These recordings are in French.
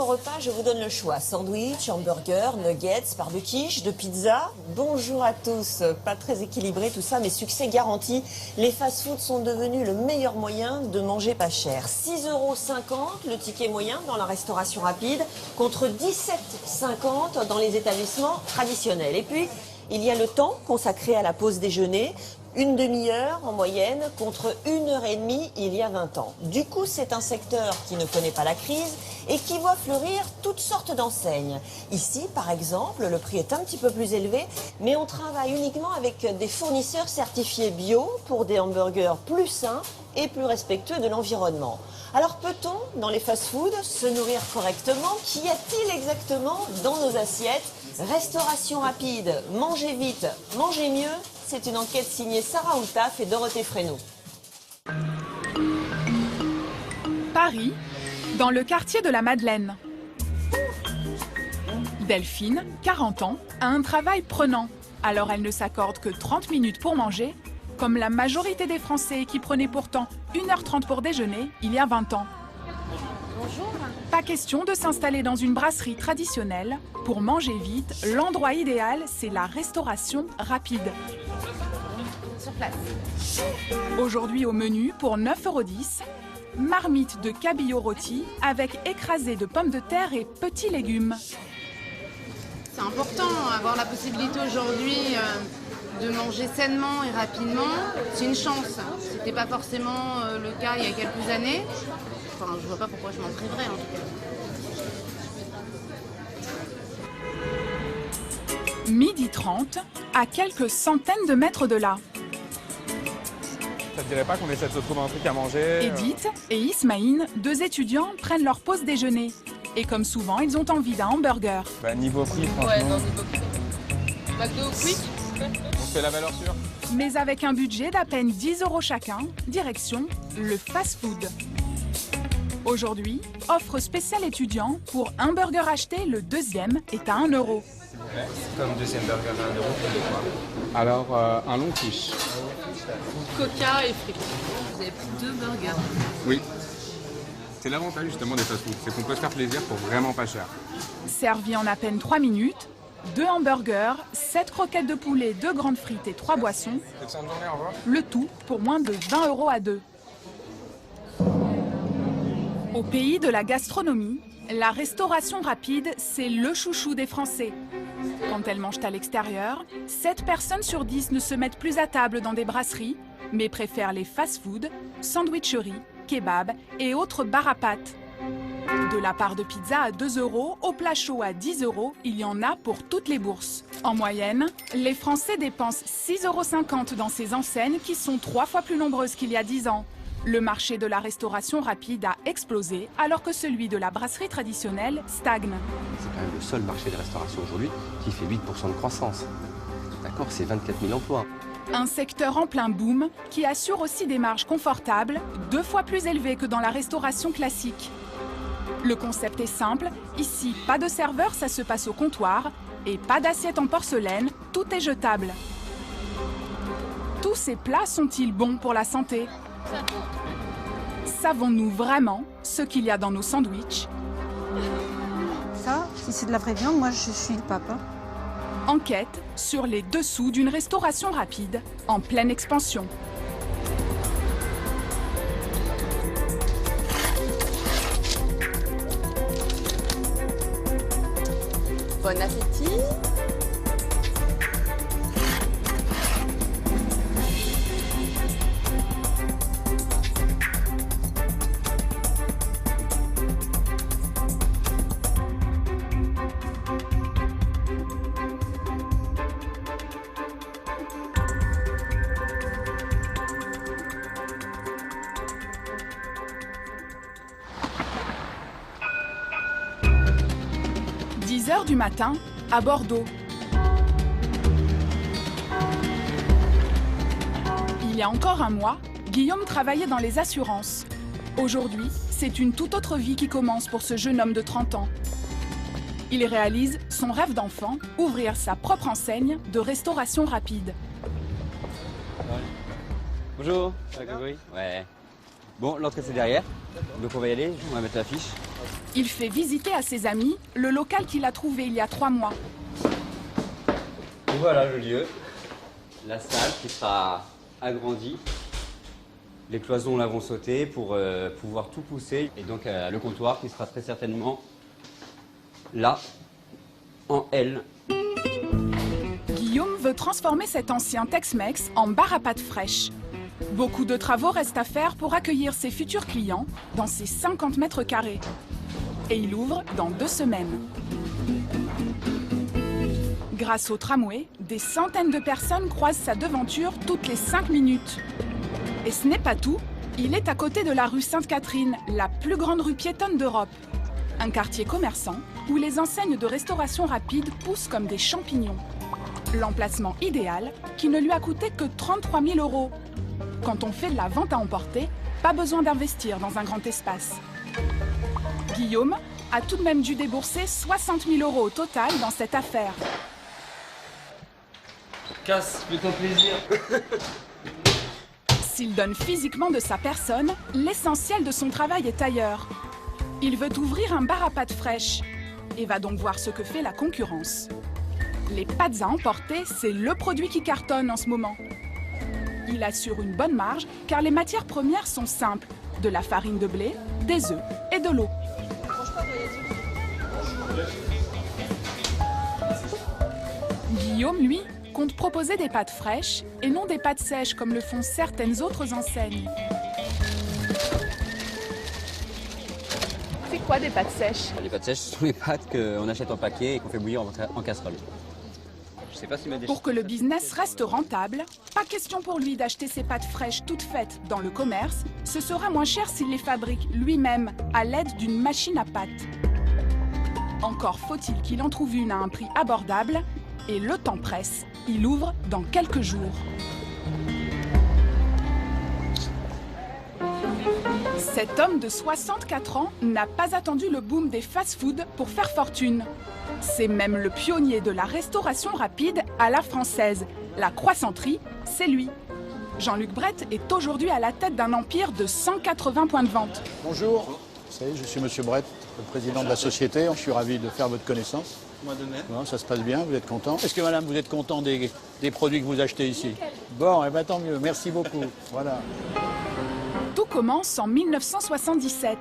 votre repas, je vous donne le choix. Sandwich, hamburger, nuggets, part de quiche, de pizza. Bonjour à tous. Pas très équilibré tout ça, mais succès garanti. Les fast-foods sont devenus le meilleur moyen de manger pas cher. 6,50 € le ticket moyen dans la restauration rapide, contre 17,50 € dans les établissements traditionnels. Et puis, il y a le temps consacré à la pause déjeuner. Une demi-heure en moyenne contre 1h30 il y a 20 ans. Du coup, c'est un secteur qui ne connaît pas la crise et qui voit fleurir toutes sortes d'enseignes. Ici, par exemple, le prix est un petit peu plus élevé, mais on travaille uniquement avec des fournisseurs certifiés bio pour des hamburgers plus sains et plus respectueux de l'environnement. Alors peut-on, dans les fast-foods, se nourrir correctement? Qu'y a-t-il exactement dans nos assiettes? Restauration rapide, mangez vite, mangez mieux. C'est une enquête signée Sarah Oultaf et Dorothée Frénoux. Paris, dans le quartier de la Madeleine. Delphine, 40 ans, a un travail prenant. Alors elle ne s'accorde que 30 minutes pour manger, comme la majorité des Français qui prenaient pourtant 1h30 pour déjeuner il y a 20 ans. Bonjour. Pas question de s'installer dans une brasserie traditionnelle. Pour manger vite, l'endroit idéal, c'est la restauration rapide. Sur place. Aujourd'hui au menu, pour 9,10 €, marmite de cabillaud rôti avec écrasé de pommes de terre et petits légumes. C'est important, avoir la possibilité aujourd'hui de manger sainement et rapidement. C'est une chance. C'était pas forcément le cas il y a quelques années. Enfin, je vois pas pourquoi je m'en priverais en tout cas. 12h30, à quelques centaines de mètres de là. Ça te dirait pas qu'on essaie de se trouver un truc à manger? Edith et Ismaïn, deux étudiants, prennent leur pause déjeuner. Et comme souvent, ils ont envie d'un hamburger. Bah niveau prix, franchement. Ouais, non, niveau prix. McDo quick. On se fait la valeur sûre. Mais avec un budget d'à peine 10 € chacun, direction le fast-food. Aujourd'hui, offre spéciale étudiant, pour un burger acheté, le deuxième est à 1 €. Comme deuxième burger à 1 €, vous voulez quoi? Alors, un long quiche. Coca et frites. Vous avez pris 2 burgers. Oui. C'est l'avantage justement des fast-foods, c'est qu'on peut se faire plaisir pour vraiment pas cher. Servi en à peine 3 minutes, 2 hamburgers, 7 croquettes de poulet, 2 grandes frites et 3 boissons. Excellente journée, au revoir. Le tout pour moins de 20 € à deux. Au pays de la gastronomie, la restauration rapide, c'est le chouchou des Français. Quand elles mangent à l'extérieur, 7 personnes sur 10 ne se mettent plus à table dans des brasseries, mais préfèrent les fast-foods, sandwicheries, kebabs et autres bars à pâtes. De la part de pizza à 2 € au plat chaud à 10 €, il y en a pour toutes les bourses. En moyenne, les Français dépensent 6,50 € dans ces enseignes qui sont 3 fois plus nombreuses qu'il y a 10 ans. Le marché de la restauration rapide a explosé alors que celui de la brasserie traditionnelle stagne. C'est quand même le seul marché de restauration aujourd'hui qui fait 8% de croissance. D'accord, c'est 24 000 emplois. Un secteur en plein boom qui assure aussi des marges confortables, 2 fois plus élevées que dans la restauration classique. Le concept est simple, ici pas de serveur, ça se passe au comptoir, et pas d'assiette en porcelaine, tout est jetable. Tous ces plats sont-ils bons pour la santé ? Savons-nous vraiment ce qu'il y a dans nos sandwichs ? Ça, si c'est de la vraie viande, moi je suis le pape. Enquête sur les dessous d'une restauration rapide en pleine expansion. Bon appétit. Du matin à Bordeaux. Il y a encore un mois, Guillaume travaillait dans les assurances. Aujourd'hui, c'est une toute autre vie qui commence pour ce jeune homme de 30 ans. Il réalise son rêve d'enfant, ouvrir sa propre enseigne de restauration rapide. Bonjour, ça va Grégory? Ouais. Bon, l'entrée c'est derrière, donc on va y aller, on va mettre l'affiche. Il fait visiter à ses amis le local qu'il a trouvé il y a 3 mois. Et voilà le lieu. La salle qui sera agrandie. Les cloisons là vont sauter pour pouvoir tout pousser. Et donc le comptoir qui sera très certainement là, en L. Guillaume veut transformer cet ancien Tex-Mex en bar à pâtes fraîches. Beaucoup de travaux restent à faire pour accueillir ses futurs clients dans ses 50 mètres carrés. Et il ouvre dans 2 semaines. Grâce au tramway, des centaines de personnes croisent sa devanture toutes les 5 minutes. Et ce n'est pas tout, il est à côté de la rue Sainte-Catherine, la plus grande rue piétonne d'Europe. Un quartier commerçant où les enseignes de restauration rapide poussent comme des champignons. L'emplacement idéal qui ne lui a coûté que 33 000 €. Quand on fait de la vente à emporter, pas besoin d'investir dans un grand espace. Guillaume a tout de même dû débourser 60 000 € au total dans cette affaire. Casse, fais-toi plaisir. S'il donne physiquement de sa personne, l'essentiel de son travail est ailleurs. Il veut ouvrir un bar à pâtes fraîches et va donc voir ce que fait la concurrence. Les pâtes à emporter, c'est le produit qui cartonne en ce moment. Il assure une bonne marge car les matières premières sont simples. De la farine de blé, des œufs et de l'eau. Guillaume, lui, compte proposer des pâtes fraîches et non des pâtes sèches comme le font certaines autres enseignes. C'est quoi des pâtes sèches? Les pâtes sèches, ce sont les pâtes qu'on achète en paquet et qu'on fait bouillir en casserole. Je sais pas si Pour que le business reste rentable, pas question pour lui d'acheter ses pâtes fraîches toutes faites dans le commerce. Ce sera moins cher s'il les fabrique lui-même à l'aide d'une machine à pâtes. Encore faut-il qu'il en trouve une à un prix abordable et le temps presse. Il ouvre dans quelques jours. Cet homme de 64 ans n'a pas attendu le boom des fast-foods pour faire fortune. C'est même le pionnier de la restauration rapide à la française. La croissanterie, c'est lui. Jean-Luc Brett est aujourd'hui à la tête d'un empire de 180 points de vente. Bonjour, je suis Monsieur Brett, le président de la société. Je suis ravi de faire votre connaissance. Moi de même. Bon, ça se passe bien, vous êtes content. Est-ce que madame, vous êtes content des produits que vous achetez ici? Bon, eh ben, tant mieux, merci beaucoup. Voilà. Tout commence en 1977.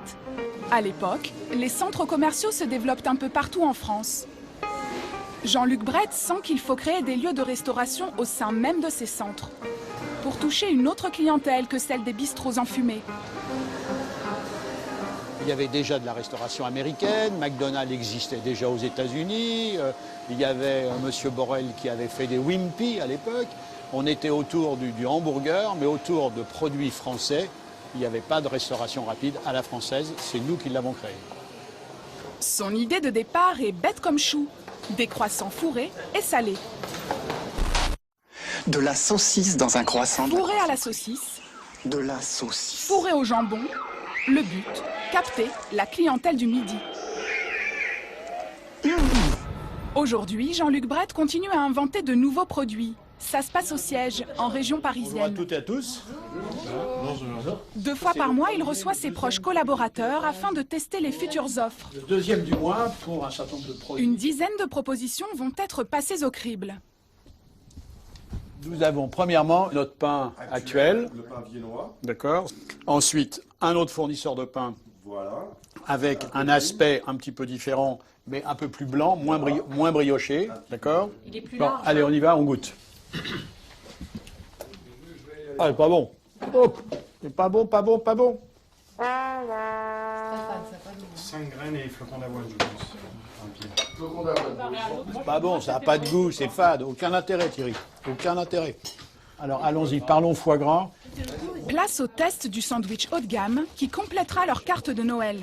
À l'époque, les centres commerciaux se développent un peu partout en France. Jean-Luc Brett sent qu'il faut créer des lieux de restauration au sein même de ces centres, pour toucher une autre clientèle que celle des bistrots enfumés. Il y avait déjà de la restauration américaine, McDonald's existait déjà aux États-Unis, il y avait Monsieur Borrell qui avait fait des Wimpy à l'époque. On était autour du hamburger, mais autour de produits français. Il n'y avait pas de restauration rapide à la française, c'est nous qui l'avons créé. Son idée de départ est bête comme chou, des croissants fourrés et salés. De la saucisse dans un croissant. Fourré à la saucisse. De la saucisse. Fourré au jambon. Le but, capter la clientèle du midi. Aujourd'hui, Jean-Luc Brett continue à inventer de nouveaux produits. Ça se passe au siège, en région parisienne. Bonjour à toutes et à tous. 2 fois par mois, il reçoit ses proches collaborateurs afin de tester les futures offres. Le deuxième du mois pour un certain nombre de produits. Une dizaine de propositions vont être passées au crible. Nous avons premièrement notre pain actuel. Le pain viennois. D'accord. Ensuite, un autre fournisseur de pain. Voilà. Avec un aspect un petit peu différent, mais un peu plus blanc, moins brioché. D'accord. Il est plus Bon, large. allez, on y va, on goûte. Ah, c'est pas bon. Hop. C'est pas bon, pas bon, pas bon. 5 graines et flocons d'avoine, je pense. C'est pas bon, ça n'a pas de goût, c'est fade. Aucun intérêt, Thierry. Aucun intérêt. Alors, allons-y, parlons foie gras. Place au test du sandwich haut de gamme qui complétera leur carte de Noël.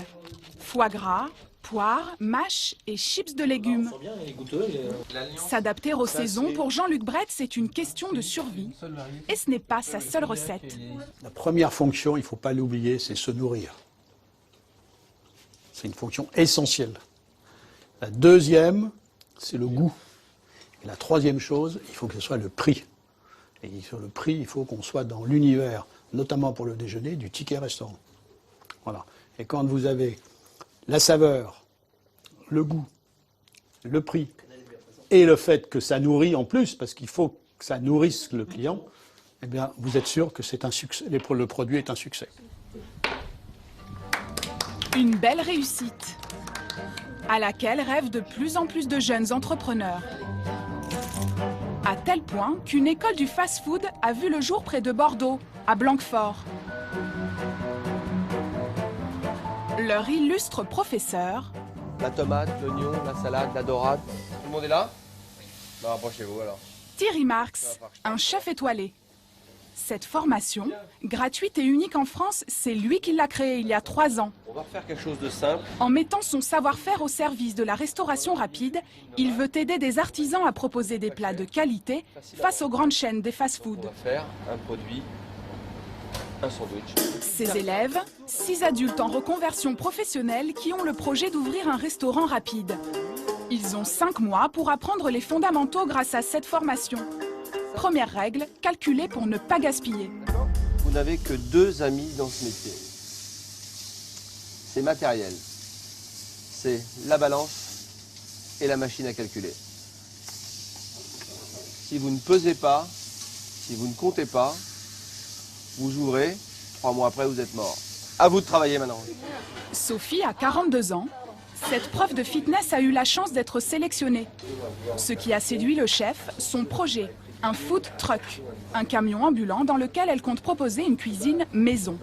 Foie gras, poire, mâche et chips de légumes. S'adapter aux saisons, pour Jean-Luc Brett, c'est une question de survie. Et ce n'est pas sa seule recette. La première fonction, il ne faut pas l'oublier, c'est se nourrir. C'est une fonction essentielle. La deuxième, c'est le goût. Et la troisième chose, il faut que ce soit le prix. Et sur le prix, il faut qu'on soit dans l'univers, notamment pour le déjeuner, du ticket restaurant. Voilà. Et quand vous avez la saveur, le goût, le prix et le fait que ça nourrit en plus, parce qu'il faut que ça nourrisse le client, eh bien, vous êtes sûr que c'est un succès, le produit est un succès. Une belle réussite, à laquelle rêvent de plus en plus de jeunes entrepreneurs. À tel point qu'une école du fast-food a vu le jour près de Bordeaux, à Blanquefort. Leur illustre professeur... La tomate, l'oignon, la salade, la dorade. Tout le monde est là? Bah, rapprochez-vous alors. Thierry Marx, un chef étoilé. Cette formation, gratuite et unique en France, c'est lui qui l'a créée il y a 3 ans. On va refaire quelque chose de simple. En mettant son savoir-faire au service de la restauration rapide, il veut aider des artisans à proposer des plats de qualité face aux grandes chaînes des fast-food. On va faire un produit, un sandwich. Ses élèves, 6 adultes en reconversion professionnelle qui ont le projet d'ouvrir un restaurant rapide. Ils ont 5 mois pour apprendre les fondamentaux grâce à cette formation. Première règle, calculer pour ne pas gaspiller. Vous n'avez que 2 amis dans ce métier. C'est matériel. C'est la balance et la machine à calculer. Si vous ne pesez pas, si vous ne comptez pas, vous ouvrez, 3 mois après vous êtes mort. À vous de travailler maintenant. Sophie a 42 ans. Cette prof de fitness a eu la chance d'être sélectionnée. Ce qui a séduit le chef, son projet. Un food truck, un camion ambulant dans lequel elle compte proposer une cuisine maison.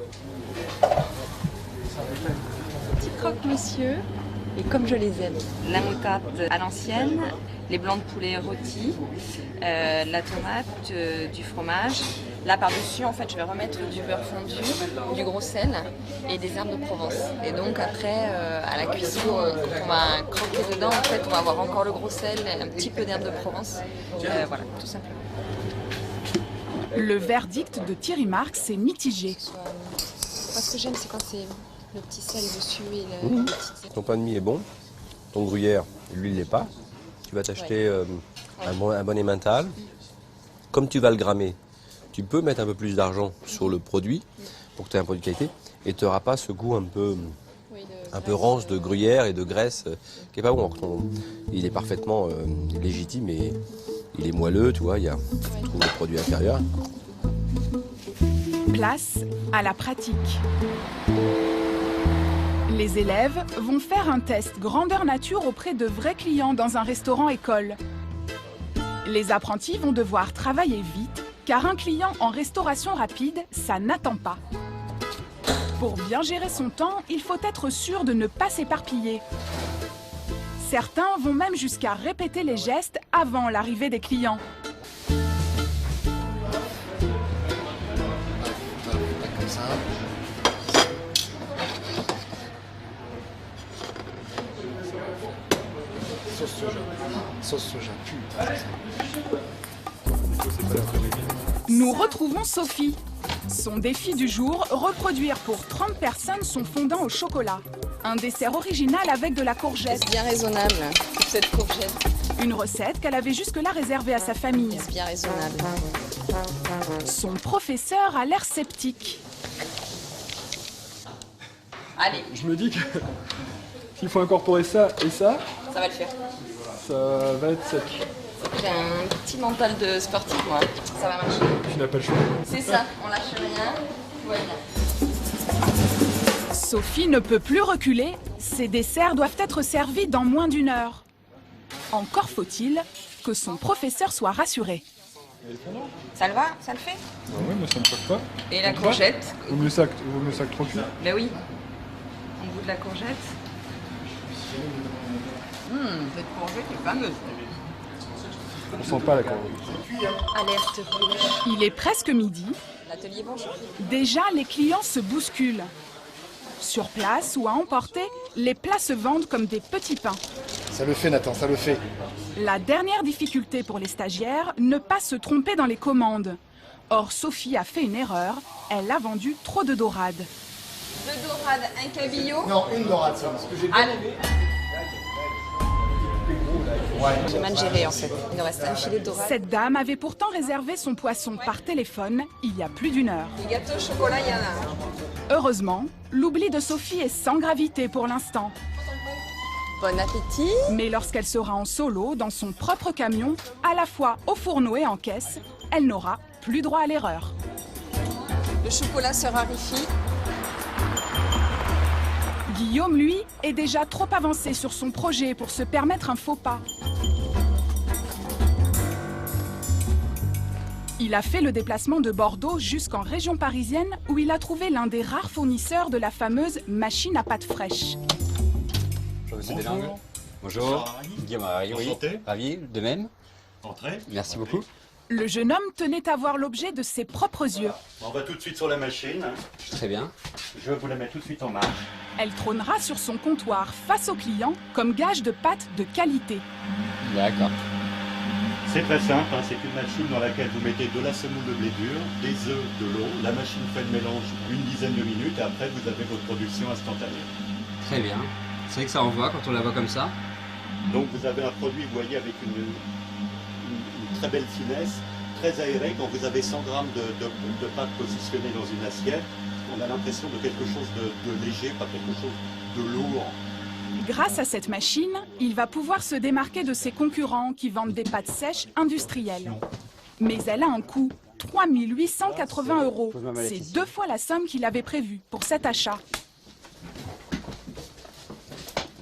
Petit croque-monsieur, et comme je les aime. La moutarde à l'ancienne, les blancs de poulet rôtis, la tomate, du fromage. Là par-dessus, en fait, je vais remettre du beurre fondu, du gros sel et des herbes de Provence. Et donc après, à la cuisson, quand on va croquer dedans, en fait, on va avoir encore le gros sel et un petit peu d'herbes de Provence. Voilà, tout simplement. Le verdict de Thierry Marx est mitigé. Moi, ce que j'aime, c'est quand c'est le petit sel dessus et le petit... Ton pain de mie est bon, ton gruyère, lui, il l'est pas. Tu vas t'acheter un bon emmental. Comme tu vas le grammer, tu peux mettre un peu plus d'argent sur le produit pour que tu aies un produit de qualité et tu n'auras pas ce goût un peu rance de gruyère et de graisse qui n'est pas bon. Il est parfaitement légitime et il est moelleux, tu vois, il y a le produit inférieur. Place à la pratique. Les élèves vont faire un test grandeur nature auprès de vrais clients dans un restaurant-école. Les apprentis vont devoir travailler vite, car un client en restauration rapide, ça n'attend pas. Pour bien gérer son temps, il faut être sûr de ne pas s'éparpiller. Certains vont même jusqu'à répéter les gestes avant l'arrivée des clients. Comme ça. Sauce soja, putain. Nous retrouvons Sophie. Son défi du jour, reproduire pour 30 personnes son fondant au chocolat. Un dessert original avec de la courgette. C'est bien raisonnable, cette courgette. Une recette qu'elle avait jusque-là réservée à sa famille. C'est bien raisonnable. Son professeur a l'air sceptique. Allez. Je me dis que s'il faut incorporer ça et ça, ça va le faire. Ça va être sec. J'ai un petit mental de sportif, moi. Ça va marcher. Tu n'as pas le choix. C'est ça, on lâche rien. Tout va bien. Sophie ne peut plus reculer. Ces desserts doivent être servis dans moins d'1 heure. Encore faut-il que son professeur soit rassuré. Ça le va? Ça le fait? Oui, mais ça ne choque pas. Et la courgette? Vaut mieux ça que trop cuit. Ben oui. Au goût de la courgette. Cette courgette est fameuse. On sent pas la courgette. Alerte rouge. Il est presque midi. L'atelier bonjour. Déjà, les clients se bousculent. Sur place ou à emporter, les plats se vendent comme des petits pains. Ça le fait, Nathan, ça le fait. La dernière difficulté pour les stagiaires, ne pas se tromper dans les commandes. Or, Sophie a fait une erreur. Elle a vendu trop de dorades. 2 dorades, un cabillaud. Non, une dorade, ça. Ce que j'ai bien aimé. J'ai mal géré en fait. Il nous reste un filet de dorade. Cette dame avait pourtant réservé son poisson par téléphone il y a plus d'1 heure. Les gâteaux au chocolat, il y en a. Heureusement, l'oubli de Sophie est sans gravité pour l'instant. Bon appétit. Mais lorsqu'elle sera en solo, dans son propre camion, à la fois au fourneau et en caisse, elle n'aura plus droit à l'erreur. Le chocolat se raréfie. Guillaume, lui, est déjà trop avancé sur son projet pour se permettre un faux pas. Il a fait le déplacement de Bordeaux jusqu'en région parisienne où il a trouvé l'un des rares fournisseurs de la fameuse machine à pâte fraîche. Bonjour Monsieur Delangle. Bonjour. Guillaume, oui. Ravi, de même. Entrez. Merci beaucoup. Le jeune homme tenait à voir l'objet de ses propres yeux. On va tout de suite sur la machine. Très bien. Je vous la mets tout de suite en marche. Elle trônera sur son comptoir face aux clients comme gage de pâtes de qualité. D'accord. C'est très simple, hein, c'est une machine dans laquelle vous mettez de la semoule de blé dur, des œufs, de l'eau. La machine fait le mélange une dizaine de minutes et après vous avez votre production instantanée. Très bien. C'est vrai que ça envoie quand on la voit comme ça. Donc vous avez un produit, vous voyez, avec une très belle finesse, très aéré. Quand vous avez 100 grammes de pâte positionnée dans une assiette, on a l'impression de quelque chose de léger, pas quelque chose de lourd. Grâce à cette machine, il va pouvoir se démarquer de ses concurrents qui vendent des pâtes sèches industrielles. Mais elle a un coût, 3 880 €. C'est 2 fois la somme qu'il avait prévue pour cet achat.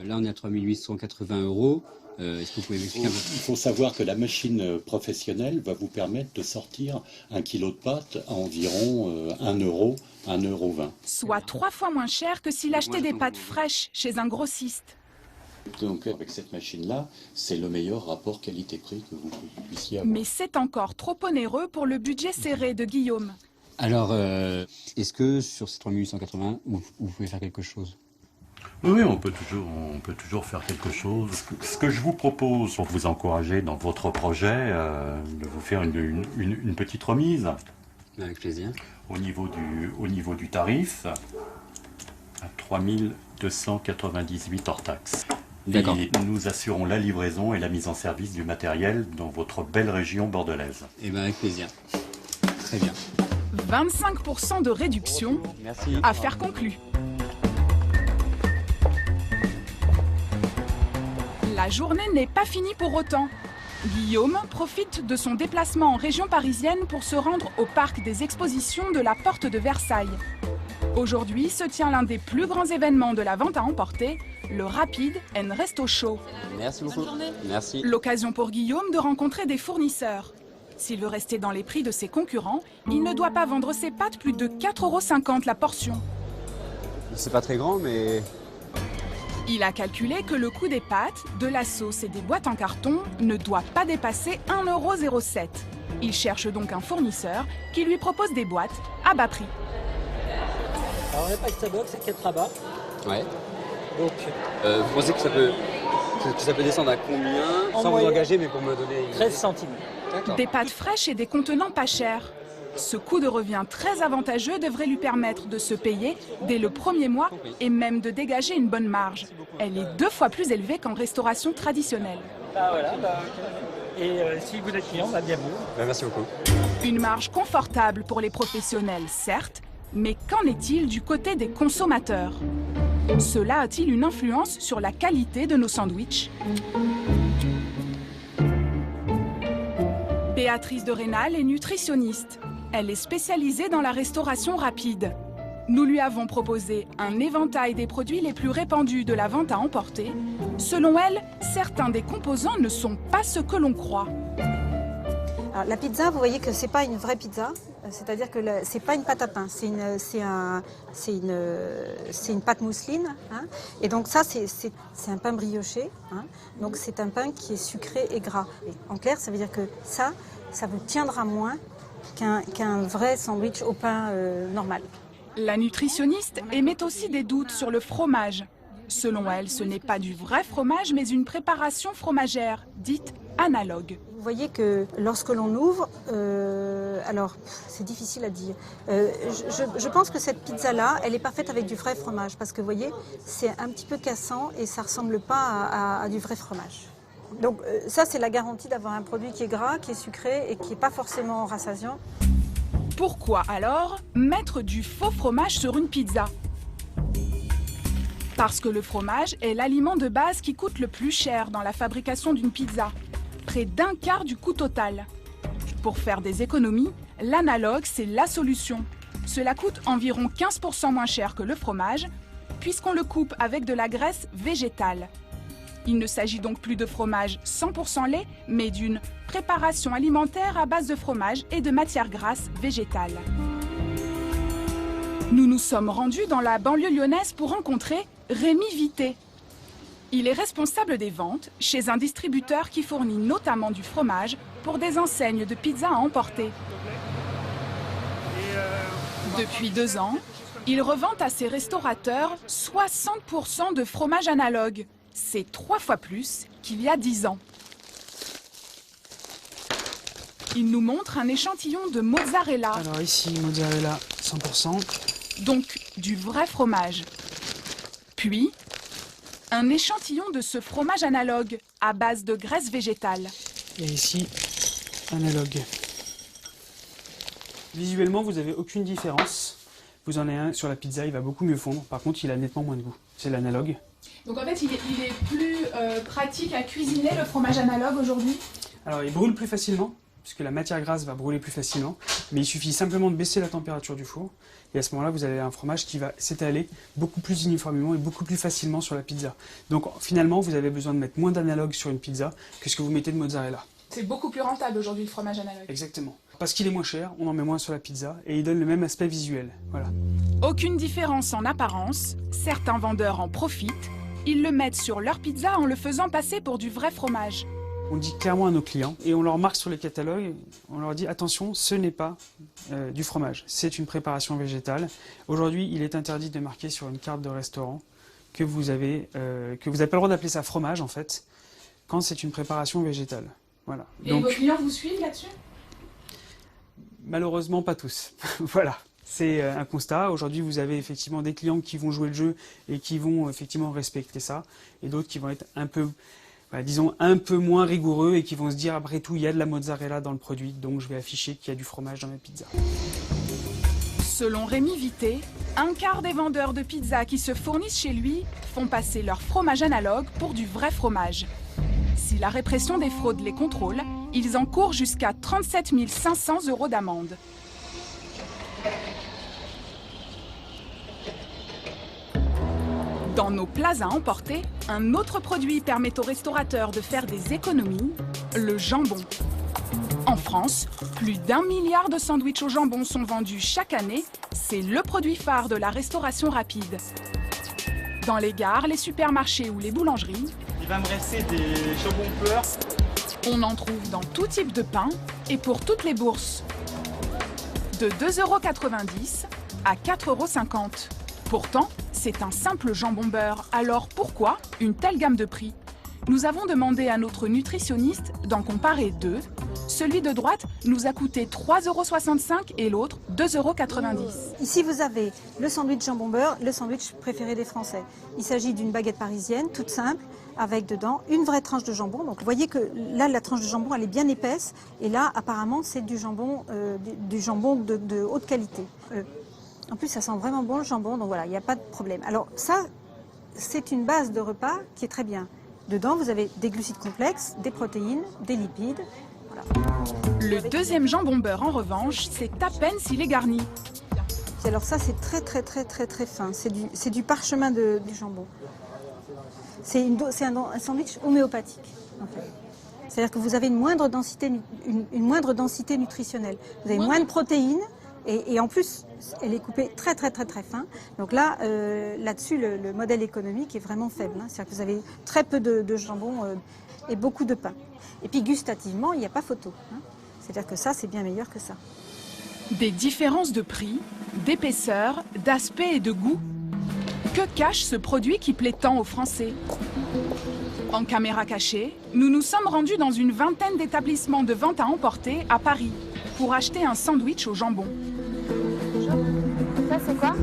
Là, on est à 3 880 €. Est-ce que vous pouvez m'expliquer un peu? Il faut savoir que la machine professionnelle va vous permettre de sortir 1 kg de pâte à environ 1 €, 1,20 €. Soit 3 fois moins cher que s'il achetait des pâtes fraîches chez un grossiste. Donc avec cette machine-là, c'est le meilleur rapport qualité-prix que vous puissiez avoir. Mais c'est encore trop onéreux pour le budget serré de Guillaume. Alors, est-ce que sur ces 3 880, vous pouvez faire quelque chose? Oui, on peut toujours faire quelque chose. Ce que je vous propose pour vous encourager dans votre projet, de vous faire une petite remise. Avec plaisir. Au niveau du tarif, à 3 298 hors taxe. D'accord. Et nous assurons la livraison et la mise en service du matériel dans votre belle région bordelaise. Eh bien, avec plaisir. Très bien. 25% de réduction. Merci. Affaire conclue. La journée n'est pas finie pour autant. Guillaume profite de son déplacement en région parisienne pour se rendre au parc des expositions de la Porte de Versailles. Aujourd'hui se tient l'un des plus grands événements de la vente à emporter, le Rapid & Resto Show. Merci beaucoup. Merci. L'occasion pour Guillaume de rencontrer des fournisseurs. S'il veut rester dans les prix de ses concurrents, il ne doit pas vendre ses pâtes plus de 4,50 € la portion. C'est pas très grand, mais... Il a calculé que le coût des pâtes, de la sauce et des boîtes en carton ne doit pas dépasser 1,07 €. Il cherche donc un fournisseur qui lui propose des boîtes à bas prix. Alors on n'a pas que Starbucks, c'est 4 rabats. Ouais. Donc, vous pensez que ça peut descendre à combien? Sans vous engager, mais pour me donner... 13 centimes. Des pâtes fraîches et des contenants pas chers. Ce coût de revient très avantageux devrait lui permettre de se payer dès le premier mois et même de dégager une bonne marge. Elle est 2 fois plus élevée qu'en restauration traditionnelle. Et si vous êtes client, bienvenue. Merci beaucoup. Une marge confortable pour les professionnels, certes, mais qu'en est-il du côté des consommateurs? Cela a-t-il une influence sur la qualité de nos sandwichs? Béatrice de Rénal est nutritionniste. Elle est spécialisée dans la restauration rapide. Nous lui avons proposé un éventail des produits les plus répandus de la vente à emporter. Selon elle, certains des composants ne sont pas ce que l'on croit. Alors, la pizza, vous voyez que c'est pas une vraie pizza, c'est-à-dire que c'est pas une pâte à pain, c'est une pâte mousseline, hein. Et donc ça c'est un pain brioché, hein. Donc c'est un pain qui est sucré et gras. Et en clair, ça veut dire que ça vous tiendra moins qu'un vrai sandwich au pain normal. La nutritionniste émet aussi des doutes sur le fromage. Selon elle, ce n'est pas du vrai fromage, mais une préparation fromagère, dite analogue. Vous voyez que lorsque l'on ouvre, alors c'est difficile à dire. Je pense que cette pizza-là, elle est parfaite avec du vrai fromage, parce que vous voyez, c'est un petit peu cassant et ça ne ressemble pas à du vrai fromage. Donc ça, c'est la garantie d'avoir un produit qui est gras, qui est sucré et qui n'est pas forcément rassasiant. Pourquoi alors mettre du faux fromage sur une pizza? Parce que le fromage est l'aliment de base qui coûte le plus cher dans la fabrication d'une pizza, près d'un quart du coût total. Pour faire des économies, l'analogue, c'est la solution. Cela coûte environ 15% moins cher que le fromage, puisqu'on le coupe avec de la graisse végétale. Il ne s'agit donc plus de fromage 100% lait, mais d'une préparation alimentaire à base de fromage et de matières grasses végétales. Nous nous sommes rendus dans la banlieue lyonnaise pour rencontrer Rémi Vité. Il est responsable des ventes chez un distributeur qui fournit notamment du fromage pour des enseignes de pizza à emporter. Depuis 2 ans, il revend à ses restaurateurs 60% de fromage analogue. C'est 3 fois plus qu'il y a 10 ans. Il nous montre un échantillon de mozzarella. Alors ici, mozzarella 100%. Donc du vrai fromage. Puis, un échantillon de ce fromage analogue à base de graisse végétale. Et ici, analogue. Visuellement, vous n'avez aucune différence. Vous en avez un sur la pizza, il va beaucoup mieux fondre. Par contre, il a nettement moins de goût. C'est l'analogue. Donc en fait, il est plus pratique à cuisiner, le fromage analogue, aujourd'hui? Alors, il brûle plus facilement, puisque la matière grasse va brûler plus facilement. Mais il suffit simplement de baisser la température du four. Et à ce moment-là, vous avez un fromage qui va s'étaler beaucoup plus uniformément et beaucoup plus facilement sur la pizza. Donc finalement, vous avez besoin de mettre moins d'analogue sur une pizza que ce que vous mettez de mozzarella. C'est beaucoup plus rentable aujourd'hui, le fromage analogue. Exactement. Parce qu'il est moins cher, on en met moins sur la pizza et il donne le même aspect visuel. Voilà. Aucune différence en apparence. Certains vendeurs en profitent. Ils le mettent sur leur pizza en le faisant passer pour du vrai fromage. On dit clairement à nos clients et on leur marque sur les catalogues, on leur dit attention, ce n'est pas du fromage, c'est une préparation végétale. Aujourd'hui, il est interdit de marquer sur une carte de restaurant que vous n'avez pas le droit d'appeler ça fromage en fait, quand c'est une préparation végétale. Voilà. Et donc, vos clients vous suivent là-dessus? Malheureusement, pas tous. Voilà. C'est un constat. Aujourd'hui, vous avez effectivement des clients qui vont jouer le jeu et qui vont effectivement respecter ça, et d'autres qui vont être un peu, disons, un peu moins rigoureux et qui vont se dire après tout, il y a de la mozzarella dans le produit, donc je vais afficher qu'il y a du fromage dans ma pizza. Selon Rémi Vité, un quart des vendeurs de pizza qui se fournissent chez lui font passer leur fromage analogue pour du vrai fromage. Si la répression des fraudes les contrôle, ils encourent jusqu'à 37 500 € d'amende. Dans nos plats à emporter, un autre produit permet aux restaurateurs de faire des économies, le jambon. En France, plus d'1 milliard de sandwichs au jambon sont vendus chaque année. C'est le produit phare de la restauration rapide. Dans les gares, les supermarchés ou les boulangeries, il va me rester des jambons pleurs. On en trouve dans tout type de pain et pour toutes les bourses. De 2,90 € à 4,50 €. Pourtant, c'est un simple jambon beurre. Alors pourquoi une telle gamme de prix? Nous avons demandé à notre nutritionniste d'en comparer deux. Celui de droite nous a coûté 3,65 € et l'autre 2,90 €. Ici, vous avez le sandwich jambon beurre, le sandwich préféré des Français. Il s'agit d'une baguette parisienne, toute simple, avec dedans une vraie tranche de jambon. Donc vous voyez que là, la tranche de jambon, elle est bien épaisse. Et là, apparemment, c'est du jambon de haute qualité. En plus, ça sent vraiment bon le jambon, donc voilà, il n'y a pas de problème. Alors ça, c'est une base de repas qui est très bien. Dedans, vous avez des glucides complexes, des protéines, des lipides. Voilà. Le deuxième jambon beurre, en revanche, c'est à peine s'il est garni. Alors ça, c'est très fin. C'est du parchemin du jambon. C'est un sandwich homéopathique, en fait. C'est-à-dire que vous avez une moindre densité nutritionnelle. Vous avez moins de protéines. Et en plus, elle est coupée très fin. Donc là, là-dessus, le modèle économique est vraiment faible. Hein. C'est-à-dire que vous avez très peu de jambon et beaucoup de pain. Et puis gustativement, il n'y a pas photo. Hein. C'est-à-dire que ça, c'est bien meilleur que ça. Des différences de prix, d'épaisseur, d'aspect et de goût. Que cache ce produit qui plaît tant aux Français? En caméra cachée, nous nous sommes rendus dans une vingtaine d'établissements de vente à emporter à Paris pour acheter un sandwich au jambon. Ça, c'est quoi?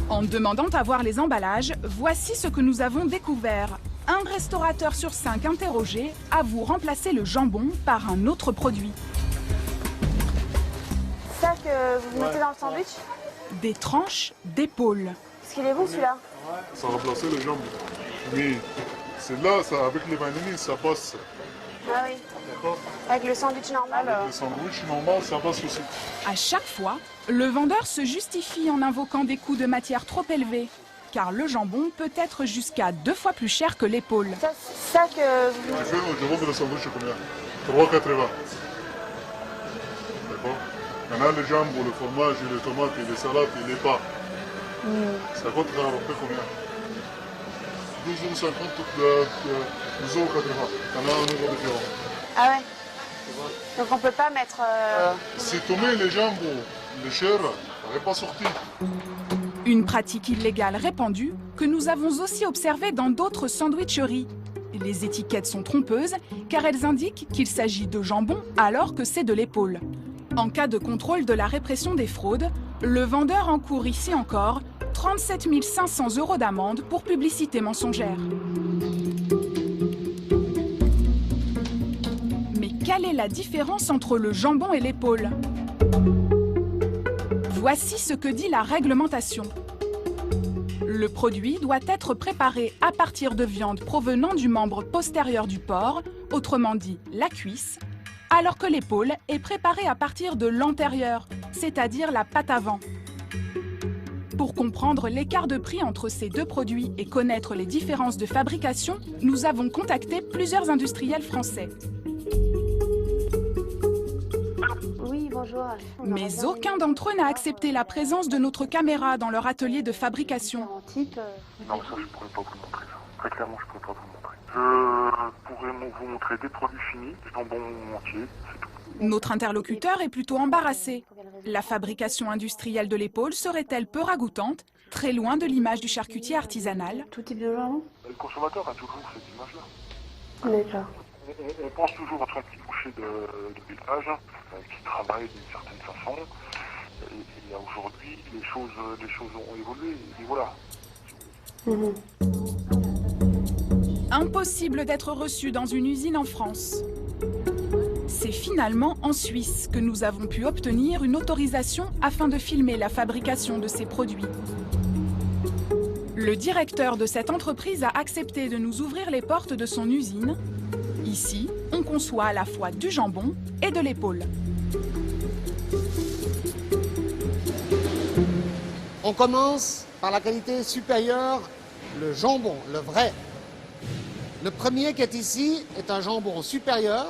En demandant à voir les emballages, voici ce que nous avons découvert. Un restaurateur sur 5 interrogé avoue remplacer le jambon par un autre produit. Ça que vous mettez dans le sandwich? des tranches d'épaule. Est-ce qu'il est bon celui-là? Ça remplaçait le jambon. Mais c'est là, ça, avec les vanilles, ça passe. Ah oui. D'accord. Avec le sandwich normal. Avec le sandwich normal, ça passe aussi. À chaque fois, le vendeur se justifie en invoquant des coûts de matière trop élevés, car le jambon peut être jusqu'à 2 fois plus cher que l'épaule. Ça que... Je vends le sandwich combien? 3,80. D'accord. Maintenant, le jambon, le fromage, les tomates, et les salades et les pas. Ça coûte à peu près combien? 12,50 €, 12,80 €. On a 1 € différent. Ah ouais. Donc on peut pas mettre... Si tu mets les jambons, les chairs, ça n'est pas sorti. Une pratique illégale répandue que nous avons aussi observée dans d'autres sandwicheries. Les étiquettes sont trompeuses car elles indiquent qu'il s'agit de jambon alors que c'est de l'épaule. En cas de contrôle de la répression des fraudes, le vendeur encourt ici encore 37 500 € d'amende pour publicité mensongère. Mais quelle est la différence entre le jambon et l'épaule? Voici ce que dit la réglementation. Le produit doit être préparé à partir de viande provenant du membre postérieur du porc, autrement dit la cuisse, alors que l'épaule est préparée à partir de l'antérieur, c'est-à-dire la patte avant. Pour comprendre l'écart de prix entre ces deux produits et connaître les différences de fabrication, nous avons contacté plusieurs industriels français. Oui, bonjour. Mais aucun d'entre eux n'a accepté la présence de notre caméra dans leur atelier de fabrication. Non, ça, je ne pourrais pas vous le montrer, ça. Très clairement, je ne pourrais pas vous le montrer. Je pourrais vous montrer des produits finis, des jambons entiers, c'est tout. Notre interlocuteur est plutôt embarrassé. La fabrication industrielle de l'épaule serait-elle peu ragoûtante, très loin de l'image du charcutier artisanal? Tout type de jambon? Le consommateur a toujours cette image-là. D'accord. On pense toujours à son petit boucher de village qui travaille d'une certaine façon. Et aujourd'hui, les choses ont évolué. Et voilà. Impossible d'être reçu dans une usine en France. C'est finalement en Suisse que nous avons pu obtenir une autorisation afin de filmer la fabrication de ces produits. Le directeur de cette entreprise a accepté de nous ouvrir les portes de son usine. Ici, on conçoit à la fois du jambon et de l'épaule. On commence par la qualité supérieure, le jambon, le vrai. Le premier qui est ici est un jambon supérieur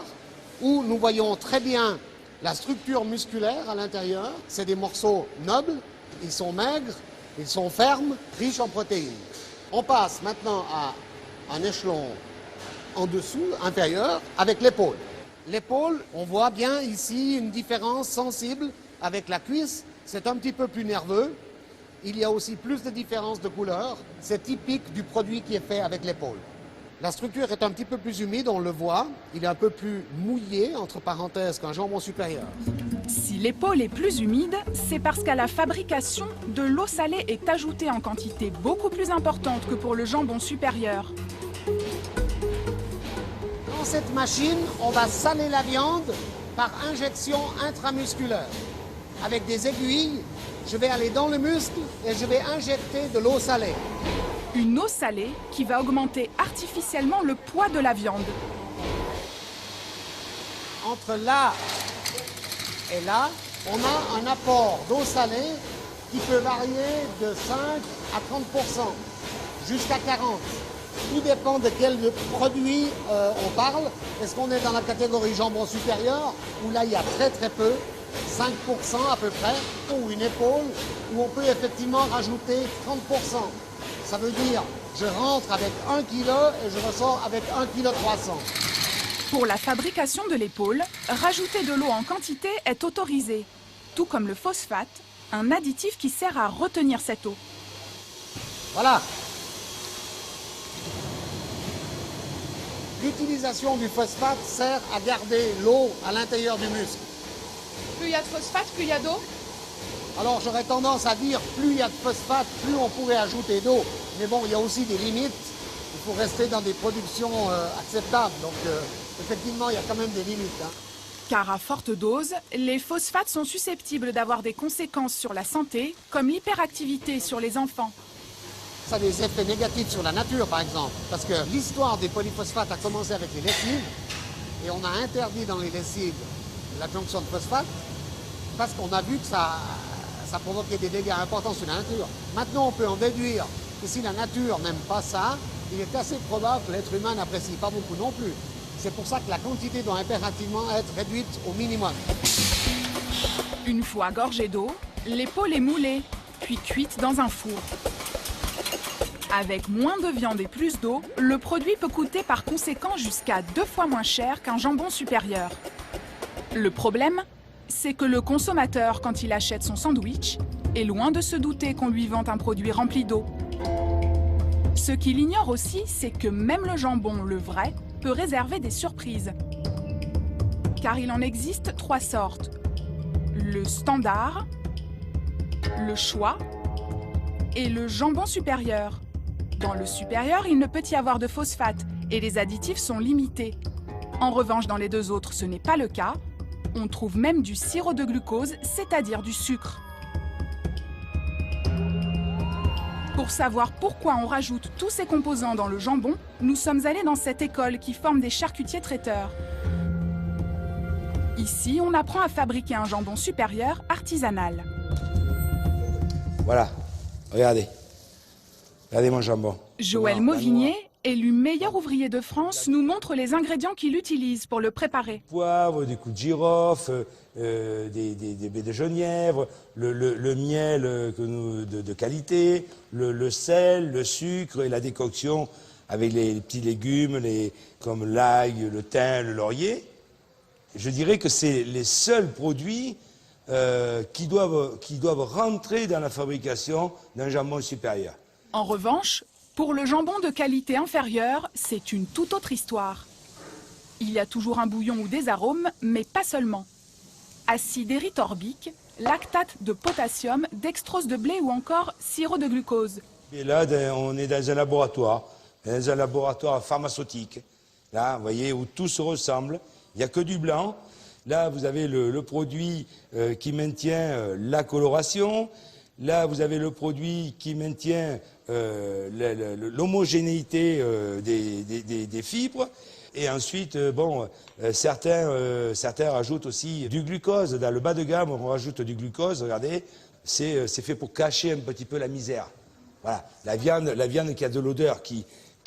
où nous voyons très bien la structure musculaire à l'intérieur. C'est des morceaux nobles, ils sont maigres, ils sont fermes, riches en protéines. On passe maintenant à un échelon en dessous, inférieur, avec l'épaule. L'épaule, on voit bien ici une différence sensible avec la cuisse. C'est un petit peu plus nerveux. Il y a aussi plus de différence de couleur. C'est typique du produit qui est fait avec l'épaule. La structure est un petit peu plus humide, on le voit. Il est un peu plus mouillé, entre parenthèses, qu'un jambon supérieur. Si l'épaule est plus humide, c'est parce qu'à la fabrication, de l'eau salée est ajoutée en quantité beaucoup plus importante que pour le jambon supérieur. Dans cette machine, on va saler la viande par injection intramusculaire. Avec des aiguilles, je vais aller dans le muscle et je vais injecter de l'eau salée. Une eau salée qui va augmenter artificiellement le poids de la viande. Entre là et là, on a un apport d'eau salée qui peut varier de 5 à 30%, jusqu'à 40%. Tout dépend de quel produit on parle. Est-ce qu'on est dans la catégorie jambon supérieur, où là il y a très très peu, 5% à peu près, ou une épaule, où on peut effectivement rajouter 30%. Ça veut dire, je rentre avec 1 kg et je ressors avec 1,3 kg. Pour la fabrication de l'épaule, rajouter de l'eau en quantité est autorisé, tout comme le phosphate, un additif qui sert à retenir cette eau. Voilà. L'utilisation du phosphate sert à garder l'eau à l'intérieur du muscle. Plus il y a de phosphate, plus il y a d'eau? Alors j'aurais tendance à dire plus il y a de phosphate, plus on pourrait ajouter d'eau. Mais bon, il y a aussi des limites. Il faut rester dans des productions acceptables. Donc effectivement, il y a quand même des limites. Car à forte dose, les phosphates sont susceptibles d'avoir des conséquences sur la santé, comme l'hyperactivité sur les enfants. Ça a des effets négatifs sur la nature, par exemple. Parce que l'histoire des polyphosphates a commencé avec les lessives. Et on a interdit dans les lessives l'adjonction de phosphate parce qu'on a vu que ça provoquait des dégâts importants sur la nature. Maintenant, on peut en déduire que si la nature n'aime pas ça, il est assez probable que l'être humain n'apprécie pas beaucoup non plus. C'est pour ça que la quantité doit impérativement être réduite au minimum. Une fois gorgée d'eau, l'épaule est moulée, puis cuite dans un four. Avec moins de viande et plus d'eau, le produit peut coûter par conséquent jusqu'à 2 fois moins cher qu'un jambon supérieur. Le problème, c'est que le consommateur, quand il achète son sandwich, est loin de se douter qu'on lui vend un produit rempli d'eau. Ce qu'il ignore aussi, c'est que même le jambon, le vrai, peut réserver des surprises. Car il en existe 3 sortes. Le standard, le choix et le jambon supérieur. Dans le supérieur, il ne peut y avoir de phosphate et les additifs sont limités. En revanche, dans les 2 autres, ce n'est pas le cas. On trouve même du sirop de glucose, c'est-à-dire du sucre. Pour savoir pourquoi on rajoute tous ces composants dans le jambon, nous sommes allés dans cette école qui forme des charcutiers traiteurs. Ici, on apprend à fabriquer un jambon supérieur artisanal. Voilà, regardez. Regardez mon jambon. Joël Mauvigné, élu meilleur ouvrier de France, nous montre les ingrédients qu'il utilise pour le préparer. Poivre, des coups de girofle, des baies de genièvre, le miel de qualité, le sel, le sucre et la décoction avec les petits légumes comme l'ail, le thym, le laurier. Je dirais que c'est les seuls produits qui doivent rentrer dans la fabrication d'un jambon supérieur. En revanche, pour le jambon de qualité inférieure, c'est une toute autre histoire. Il y a toujours un bouillon ou des arômes, mais pas seulement. Acide érythorbique, lactate de potassium, dextrose de blé ou encore sirop de glucose. Et là, on est dans un laboratoire pharmaceutique. Là, vous voyez, où tout se ressemble. Il n'y a que du blanc. Là, vous avez le produit qui maintient la coloration. Là, vous avez le produit qui maintient l'homogénéité des fibres. Et ensuite, certains rajoutent aussi du glucose. Dans le bas de gamme, on rajoute du glucose. Regardez, c'est fait pour cacher un petit peu la misère. Voilà, la viande qui a de l'odeur, qui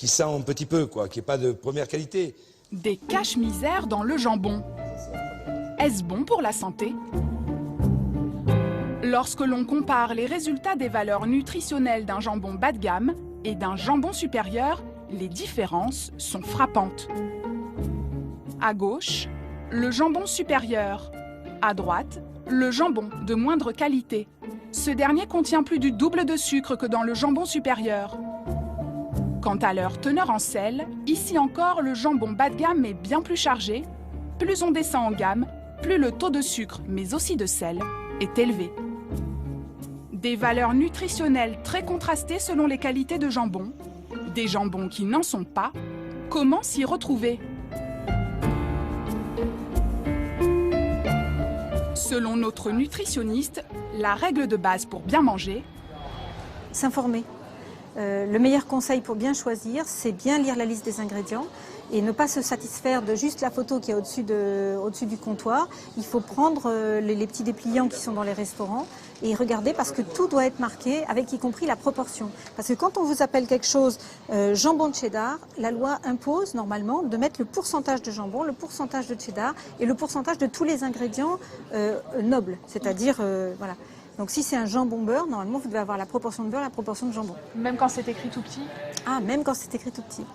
sent un petit peu, quoi, qui n'est pas de première qualité. Des cache-misères dans le jambon. Est-ce bon pour la santé ? Lorsque l'on compare les résultats des valeurs nutritionnelles d'un jambon bas de gamme et d'un jambon supérieur, les différences sont frappantes. À gauche, le jambon supérieur. À droite, le jambon de moindre qualité. Ce dernier contient plus du double de sucre que dans le jambon supérieur. Quant à leur teneur en sel, ici encore, le jambon bas de gamme est bien plus chargé. Plus on descend en gamme, plus le taux de sucre, mais aussi de sel, est élevé. Des valeurs nutritionnelles très contrastées selon les qualités de jambon. Des jambons qui n'en sont pas. Comment s'y retrouver ? Selon notre nutritionniste, la règle de base pour bien manger, s'informer. Le meilleur conseil pour bien choisir, c'est bien lire la liste des ingrédients et ne pas se satisfaire de juste la photo qui est au-dessus du comptoir. Il faut prendre les petits dépliants qui sont dans les restaurants et regarder parce que tout doit être marqué, avec y compris la proportion. Parce que quand on vous appelle quelque chose jambon de cheddar, la loi impose normalement de mettre le pourcentage de jambon, le pourcentage de cheddar et le pourcentage de tous les ingrédients nobles, c'est-à-dire voilà. Donc si c'est un jambon beurre, normalement vous devez avoir la proportion de beurre et la proportion de jambon. Même quand c'est écrit tout petit ? Ah, même quand c'est écrit tout petit.